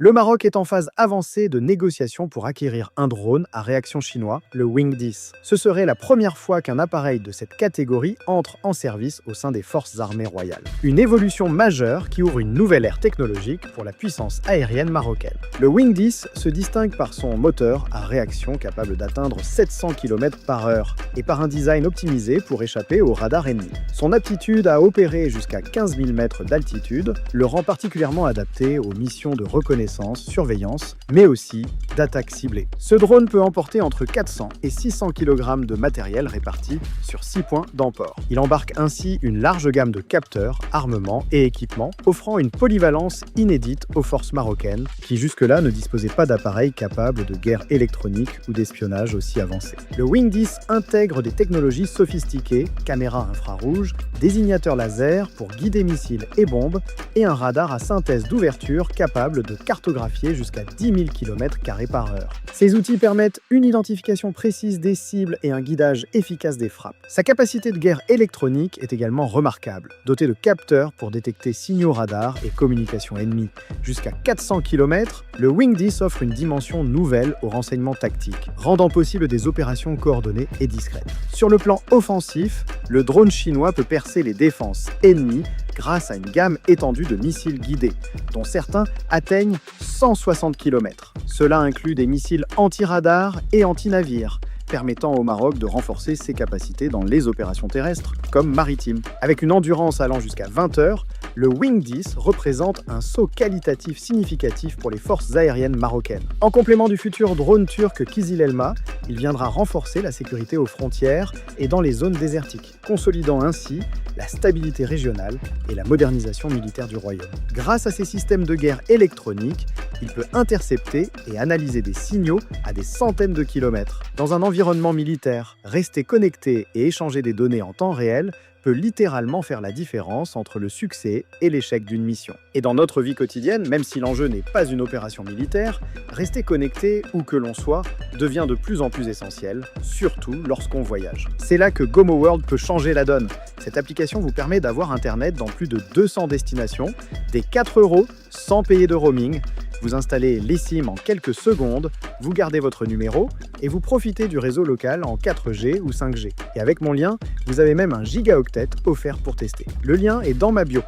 Le Maroc est en phase avancée de négociation pour acquérir un drone à réaction chinois, le Wing 10. Ce serait la première fois qu'un appareil de cette catégorie entre en service au sein des forces armées royales. Une évolution majeure qui ouvre une nouvelle ère technologique pour la puissance aérienne marocaine. Le Wing 10 se distingue par son moteur à réaction capable d'atteindre 700 km/h et par un design optimisé pour échapper aux radars ennemis. Son aptitude à opérer jusqu'à 15 000 mètres d'altitude le rend particulièrement adapté aux missions de reconnaissance, surveillance, mais aussi d'attaque ciblée. Ce drone peut emporter entre 400 et 600 kg de matériel réparti sur 6 points d'emport. Il embarque ainsi une large gamme de capteurs, armements et équipements, offrant une polyvalence inédite aux forces marocaines, qui jusque-là ne disposaient pas d'appareils capables de guerre électronique ou d'espionnage aussi avancés. Le Wing 10 intègre des technologies sophistiquées, caméras infrarouges, désignateurs laser pour guider missiles et bombes, et un radar à synthèse d'ouverture capable de cartographier jusqu'à 10 000 km/h. Ces outils permettent une identification précise des cibles et un guidage efficace des frappes. Sa capacité de guerre électronique est également remarquable, dotée de capteurs pour détecter signaux radars et communications ennemies. Jusqu'à 400 km, le Wing 10 offre une dimension nouvelle au renseignement tactique, rendant possible des opérations coordonnées et discrètes. Sur le plan offensif, le drone chinois peut percer les défenses ennemies grâce à une gamme étendue de missiles guidés, dont certains atteignent 160 km. Cela inclut des missiles anti-radar et anti-navires, permettant au Maroc de renforcer ses capacités dans les opérations terrestres comme maritimes. Avec une endurance allant jusqu'à 20 heures, le Wing 10 représente un saut qualitatif significatif pour les forces aériennes marocaines. En complément du futur drone turc Kizil Elma, il viendra renforcer la sécurité aux frontières et dans les zones désertiques, consolidant ainsi la stabilité régionale et la modernisation militaire du royaume. Grâce à ces systèmes de guerre électroniques, il peut intercepter et analyser des signaux à des centaines de kilomètres. Dans un environnement militaire, rester connecté et échanger des données en temps réel peut littéralement faire la différence entre le succès et l'échec d'une mission. Et dans notre vie quotidienne, même si l'enjeu n'est pas une opération militaire, rester connecté où que l'on soit devient de plus en plus essentiel, surtout lorsqu'on voyage. C'est là que Gomo World peut changer la donne. Cette application vous permet d'avoir Internet dans plus de 200 destinations, des 4 € sans payer de roaming. Vous installez l'eSIM en quelques secondes, vous gardez votre numéro et vous profitez du réseau local en 4G ou 5G. Et avec mon lien, vous avez même un gigaoctet offert pour tester. Le lien est dans ma bio.